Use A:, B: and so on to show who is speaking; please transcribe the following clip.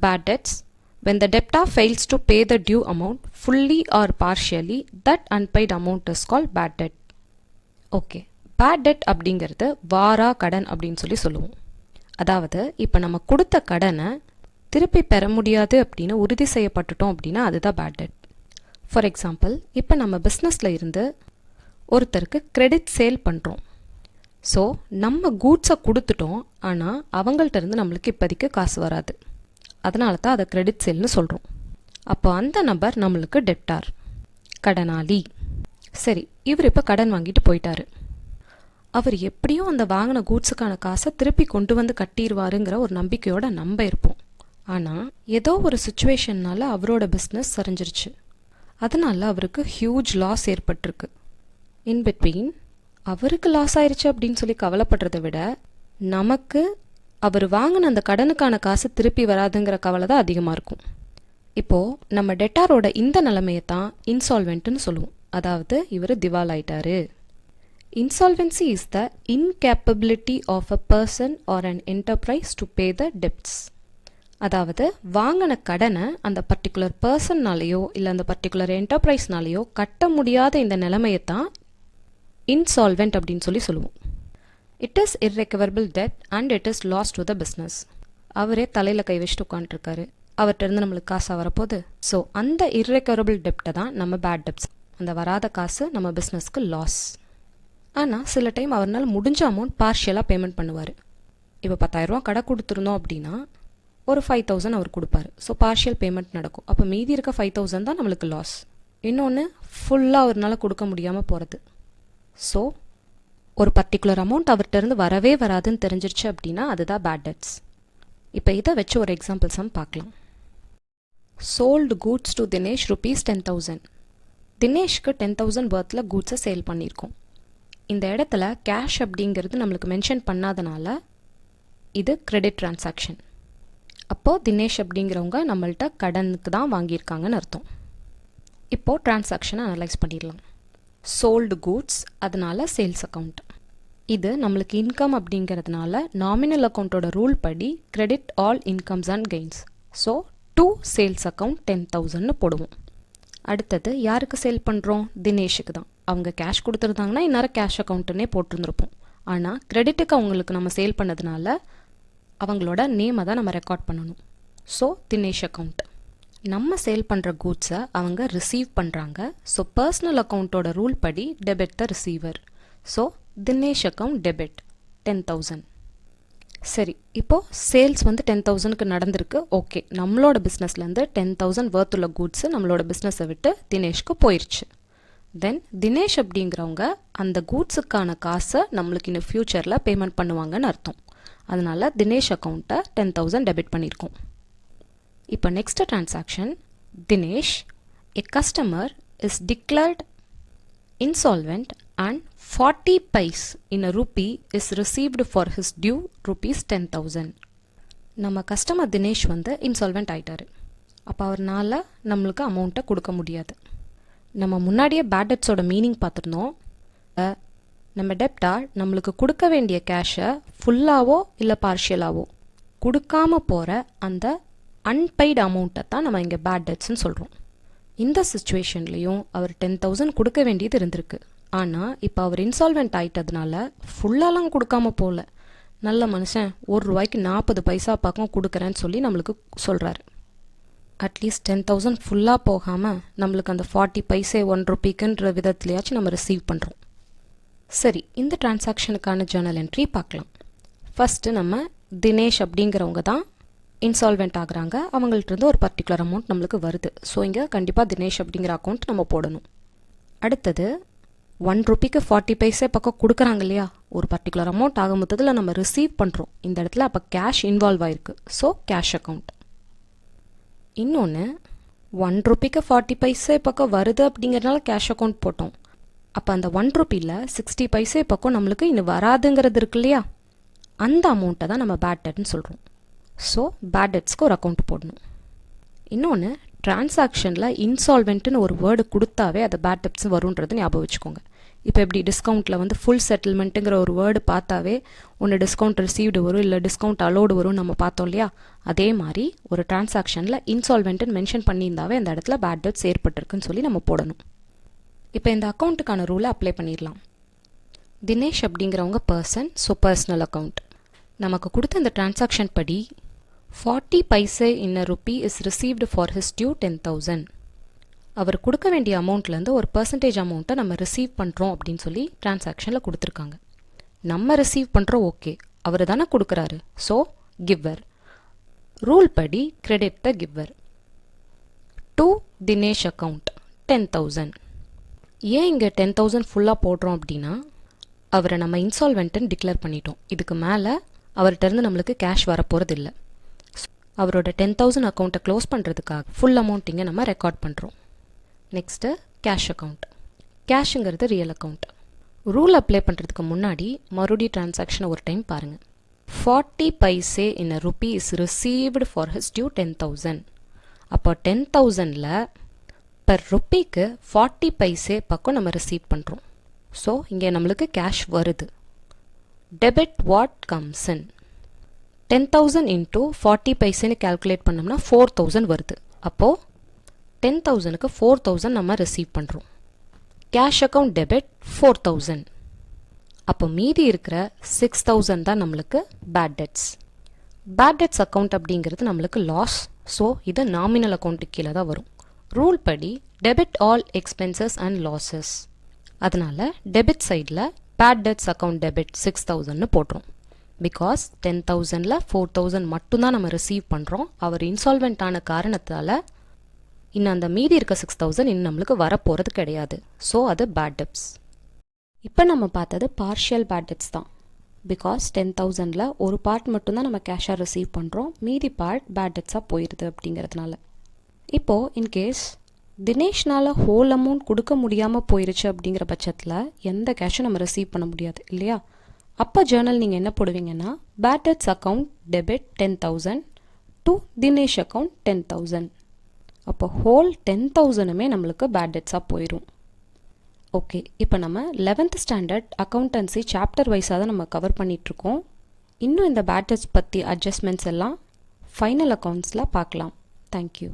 A: bad debts. When the debtor fails to pay the due amount fully or partially, that unpaid amount is called bad debt. Okay. Bad debt அப்படிங்கிறது வாரா கடன் அப்படின்னு சொல்லுவோம். அதாவது இப்போ நம்ம கொடுத்த கடனை திருப்பி பெற முடியாது அப்படின்னு உறுதி செய்யப்பட்டுட்டோம் அப்படின்னா அதுதான் பேட் டெட். ஃபார் எக்ஸாம்பிள், இப்போ நம்ம பிஸ்னஸில் இருந்து ஒருத்தருக்கு கிரெடிட் சேல் பண்ணுறோம். ஸோ நம்ம கூட்ஸை கொடுத்துட்டோம், ஆனால் அவங்கள்ட்ட இருந்து நம்மளுக்கு இப்போதைக்கு காசு வராது. அதனால தான் அதை கிரெடிட் சேல்னு சொல்கிறோம். அப்போ அந்த நபர் நம்மளுக்கு டெப்டார், கடனாளி. சரி, இவர் இப்போ கடன் வாங்கிட்டு போயிட்டாரு. அவர் எப்படியும் அந்த வாங்கின கூட்ஸுக்கான காசை திருப்பி கொண்டு வந்து கட்டிடுவாருங்கிற ஒரு நம்பிக்கையோடு நம்ப இருப்போம். ஆனால் ஏதோ ஒரு சுச்சுவேஷன்னால அவரோட பிஸ்னஸ் சரிஞ்சிருச்சு. அதனால அவருக்கு ஹியூஜ் லாஸ் ஏற்பட்டிருக்கு. இன்பிட்வீன் அவருக்கு லாஸ் ஆயிடுச்சு அப்படின்னு சொல்லி கவலைப்படுறதை விட நமக்கு அவர் வாங்கின அந்த கடனுக்கான காசு திருப்பி வராதுங்கிற கவலை தான் அதிகமாக இருக்கும். இப்போது நம்ம டெட்டாரோட இந்த நிலைமையை தான் இன்சால்வெண்ட்னு சொல்லுவோம். அதாவது இவர் திவால் ஆயிட்டாரு. Insolvency is the incapability of a person or an enterprise to pay the debts. அதாவது வாங்கின கடனை அந்த பர்டிகுலர் பர்சன்னாலேயோ இல்லை அந்த பர்டிகுலர் என்டர்பிரைஸ்னாலேயோ கட்ட முடியாத இந்த நிலைமையை தான் இன்சால்வெண்ட் அப்படின்னு சொல்லுவோம். It is irrecoverable debt and it is lost to the business. அவரே தலையில் கை வச்சுட்டு உட்காந்துருக்காரு, அவர்கிட்ட இருந்து நம்மளுக்கு காசாக வரப்போகுது. ஸோ அந்த irrecoverable டெப்டை தான் நம்ம பேட் டெப்ட்ஸ். அந்த வராத காசு நம்ம பிஸ்னஸ்க்கு லாஸ். ஆனால் சில டைம் அவரால் முடிஞ்ச அமௌண்ட் பார்ஷியலாக பேமெண்ட் பண்ணுவார். இப்போ 10,000 ரூபா கடை கொடுத்துருந்தோம் அப்படின்னா ஒரு 5,000 அவர் கொடுப்பாரு. ஸோ பார்ஷியல் பேமெண்ட் நடக்கும். அப்போ மீதி இருக்க 5,000 தான் நம்மளுக்கு லாஸ். இன்னொன்று ஃபுல்லாக அவரால் கொடுக்க முடியாமல் போகிறது. ஸோ ஒரு பர்டிகுலர் அமௌண்ட் அவர்கிட்ட இருந்து வரவே வராதுன்னு தெரிஞ்சிருச்சு அப்படின்னா அதுதான் பேட் டெட்ஸ். இப்போ இதை வச்சு ஒரு எக்ஸாம்பிள் சம் பார்க்கலாம். Sold goods to Dinesh ₹10,000. தினேஷ்க்கு 10,000 பர்த்தில் கூட்ஸை சேல் பண்ணியிருக்கோம். இந்த இடத்துல கேஷ் அப்படிங்கிறது நம்மளுக்கு மென்ஷன் பண்ணாதனால இது கிரெடிட் டிரான்சாக்ஷன். அப்போது தினேஷ் அப்படிங்கிறவங்க நம்மள்ட்ட கடனுக்கு தான் வாங்கியிருக்காங்கன்னு அர்த்தம். இப்போது டிரான்சாக்ஷனை அனலைஸ் பண்ணிடலாம். சோல்டு கூட்ஸ், அதனால சேல்ஸ் அக்கௌண்ட். இது நம்மளுக்கு இன்கம் அப்படிங்கிறதுனால நாமினல் அக்கௌண்ட்டோட ரூல் படி credit all incomes and gains. So to sales account 10,000ன்னு போடுவோம். அடுத்தது யாருக்கு சேல் பண்ணுறோம்? தினேஷுக்கு தான். அவங்க கேஷ் கொடுத்துருந்தாங்கன்னா இந்நேரம் கேஷ் அக்கௌண்ட்டுன்னே போட்டிருந்துருப்போம். ஆனால் கிரெடிட்டுக்கு அவங்களுக்கு நம்ம சேல் பண்ணதுனால அவங்களோட நேமை தான் நம்ம ரெக்கார்ட் பண்ணணும். So Dinesh account. நம்ம சேல் பண்ணுற கூட்ஸை அவங்க ரிசீவ் பண்ணுறாங்க. ஸோ பர்சனல் அக்கௌண்ட்டோட ரூல் படி debit the receiver. So Dinesh account debit 10,000. சரி, இப்போது சேல்ஸ் 10,000க்கு நடந்திருக்கு. ஓகே, நம்மளோட பிஸ்னஸ்லேருந்து 10,000 வர்த்துள்ள கூட்ஸு நம்மளோட பிஸ்னஸை விட்டு தினேஷ்க்கு போயிடுச்சு. தென் தினேஷ் அப்படிங்கிறவங்க அந்த கூட்ஸுக்கான காசை நம்மளுக்கு இன்னும் ஃப்யூச்சரில் பேமெண்ட் பண்ணுவாங்கன்னு அர்த்தம். அதனால் தினேஷ் அக்கௌண்ட்டை 10,000 டெபிட் பண்ணியிருக்கோம். இப்போ next transaction, Dinesh a customer is declared insolvent and 40 paise in a rupee is received for his due ₹10,000. நம்ம கஸ்டமர் தினேஷ் இன்சால்வெண்ட் ஆயிட்டாரு. அப்போ அவர்னால நம்மளுக்கு அமௌண்ட்டை கொடுக்க முடியாது. நம்ம முன்னாடியே பேட் டெட்ஸோட மீனிங் பார்த்துருந்தோம். நம்ம டெப்டார் நம்மளுக்கு கொடுக்க வேண்டிய கேஷை ஃபுல்லாவோ இல்லை பார்ஷியலாவோ கொடுக்காம போகிற அந்த அன்பெய்டு அமௌண்ட்டை தான் நம்ம இங்கே பேட் டெட்ஸ்ன்னு சொல்கிறோம். இந்த சுச்சுவேஷன்லேயும் அவர் 10,000 கொடுக்க வேண்டியது இருந்திருக்கு. ஆனால் இப்போ அவர் இன்சால்வெண்ட் ஆகிட்டதுனால ஃபுல்லாலாம் கொடுக்காம போகல. நல்ல மனுஷன் ₹1 40 பைசா பக்கம் கொடுக்குறேன்னு சொல்லி நம்மளுக்கு சொல்கிறாரு. அட்லீஸ்ட் 10,000 ஃபுல்லாக போகாமல் நம்மளுக்கு அந்த 40 பைசே ₹1ன்ற விதத்துலையாச்சும் நம்ம ரிசீவ் பண்ணுறோம். சரி, இந்த டிரான்சாக்ஷனுக்கான ஜர்னல் என்ட்ரி பார்க்கலாம். ஃபஸ்ட்டு நம்ம தினேஷ் அப்படிங்கிறவங்க தான் இன்சால்வெண்ட் ஆகுறாங்க. அவங்கள்ட்ட ஒரு பர்டிகுலர் அமௌண்ட் நம்மளுக்கு வருது. ஸோ இங்கே கண்டிப்பாக தினேஷ் அப்படிங்கிற அக்கௌண்ட் நம்ம போடணும். அடுத்தது ₹1க்கு 40 பைசே பக்கம் கொடுக்குறாங்க இல்லையா, ஒரு பர்டிகுலர் அமௌண்ட் ஆக மொத்தத்தில் நம்ம ரிசீவ் பண்ணுறோம். இந்த இடத்துல அப்போ கேஷ் இன்வால்வ் ஆயிருக்கு. So cash account. இன்னொன்று ₹1க்கு 40 பைசே பக்கம் வருது அப்படிங்கிறதுனால கேஷ் அக்கௌண்ட் போட்டோம். அப்போ அந்த ₹1 60 பைசே பக்கம் நம்மளுக்கு இன்னும் வராதுங்கிறது இருக்கு இல்லையா, அந்த அமௌண்ட்டை தான் நம்ம பேட் டெட்னு சொல்கிறோம். ஸோ பேட் டெட்ஸ்க்கு ஒரு அக்கௌண்ட் போடணும். இன்னொன்று, டிரான்சாக்ஷனில் இன்சால்வெண்ட்டுன்னு ஒரு வேர்டு கொடுத்தாவே அது பேட் டெப்ட்ஸ் வரும்ன்றது ஞாபகம் வச்சுக்கோங்க. இப்போ எப்படி டிஸ்கவுண்ட்டில் வந்து ஃபுல் செட்டில்மெண்ட்டுங்கிற ஒரு வேர்டு பார்த்தாவே ஒன்று டிஸ்கவுண்ட் ரிசீவ்டு வரும், இல்லை டிஸ்கவுண்ட் அலோடு வரும் நம்ம பார்த்தோம் இல்லையா. அதே மாதிரி ஒரு டிரான்சாக்ஷனில் இன்சால்வெண்ட்டுன்னு மென்ஷன் பண்ணியிருந்தாவே அந்த இடத்துல பேட் டெப்ட்ஸ் ஏற்பட்டிருக்குன்னு சொல்லி நம்ம போடணும். இப்போ இந்த அக்கௌண்ட்டுக்கான ரூலை அப்ளை பண்ணிடலாம். தினேஷ் அப்படிங்கிறவங்க பர்சன், ஸோ பர்சனல் அக்கௌண்ட். நமக்கு கொடுத்த இந்த டிரான்சாக்ஷன் படி 40 paise in a rupee is received for his due 10,000. அவர் கொடுக்க வேண்டிய அமௌண்ட்லேருந்து ஒரு பர்சன்டேஜ் அமௌண்ட்டை நம்ம ரிசீவ் பண்ணுறோம் அப்படின்னு சொல்லி டிரான்சாக்ஷனில் கொடுத்துருக்காங்க. நம்ம ரிசீவ் பண்ணுறோம், ஓகே, அவர் தானே கொடுக்குறாரு, ஸோ கிவ்வர். ரூல் படி credit the giver. To Dinesh account 10,000. ஏன் இங்கே 10,000 ஃபுல்லாக போடுறோம் அப்படின்னா, அவரை நம்ம இன்சால்வெண்ட்டுன்னு டிக்ளேர் பண்ணிட்டோம். இதுக்கு மேலே அவர்கிட்ட இருந்து நம்மளுக்கு கேஷ் வரப்போகிறது இல்லை. அவரோட 10,000 அக்கௌண்ட்டை க்ளோஸ் பண்ணுறதுக்காக ஃபுல் அமௌண்ட் இங்கே நம்ம ரெக்கார்ட் பண்ணுறோம். Next cash account. கேஷுங்கிறது ரியல் அக்கௌண்ட். ரூல் அப்ளை பண்ணுறதுக்கு முன்னாடி மறுபடியும் டிரான்சாக்ஷனை ஒரு டைம் பாருங்கள். 40 paise in a rupee is received for his due 10,000. அப்போ 10,000ல் பெர் ருப்பிக்கு 40 paise பக்கம் நம்ம ரிசீவ் பண்ணுறோம். ஸோ இங்கே நம்மளுக்கு கேஷ் வருது. Debit what comes in. 10,000 into 40 பைசேன்னு கால்குலேட் பண்ணோம்னா 4,000 வருது. அப்போது 10,000க்கு 4,000 நம்ம ரிசீவ் பண்ணுறோம். Cash account debit 4,000. அப்போ மீதி இருக்கிற 6,000 தான் நம்மளுக்கு bad debts. Bad debts account அப்படிங்கிறது நம்மளுக்கு லாஸ். ஸோ இது நாமினல் அக்கௌண்ட்டுக்கு கீழே தான் வரும். ரூல் படி debit all expenses and losses. அதனால் டெபிட் சைடில் பேட் டெட்ஸ் அக்கௌண்ட் டெபிட் 6,000ன்னு போடுறோம். பிகாஸ் 10,000ல் 4,000 மட்டும்தான் நம்ம ரிசீவ் பண்ணுறோம். அவர் இன்சால்வெண்ட் ஆன காரணத்தால் இன்னும் அந்த மீதி இருக்க 6,000 இன்னும் நம்மளுக்கு வரப்போகிறது கிடையாது. ஸோ அது பேட் டெப்ட்ஸ். இப்போ நம்ம பார்த்தது பார்ஷியல் பேட் டெப்ட்ஸ் தான். பிகாஸ் 10,000ல் ஒரு பார்ட் மட்டும்தான் நம்ம கேஷாக ரிசீவ் பண்ணுறோம், மீதி பார்ட் பேட் டெப்ட்ஸாக போயிடுது அப்படிங்கிறதுனால. இப்போது இன்கேஸ் தினேஷ்னால் ஹோல் அமௌண்ட் கொடுக்க முடியாமல் போயிருச்சு அப்படிங்கிற பட்சத்தில் எந்த கேஷும் நம்ம ரிசீவ் பண்ண முடியாது இல்லையா. அப்போ ஜேர்னல் நீங்கள் என்ன போடுவீங்கன்னா, bad debts account debit 10,000 to Dinesh account 10,000. அப்போ ஹோல் 10,000மே நம்மளுக்கு பேட் டெப்ட்ஸாக போயிடும். ஓகே, இப்போ நம்ம 11th ஸ்டாண்டர்ட் அக்கௌண்டன்சி சாப்டர் வைஸாக தான் நம்ம கவர் பண்ணிகிட்ருக்கோம். இன்னும் இந்த பேட் டெப்ட்ஸ் பற்றி அட்ஜஸ்ட்மெண்ட்ஸ் எல்லாம் ஃபைனல் அக்கௌண்ட்ஸில் பார்க்கலாம். தேங்க்யூ.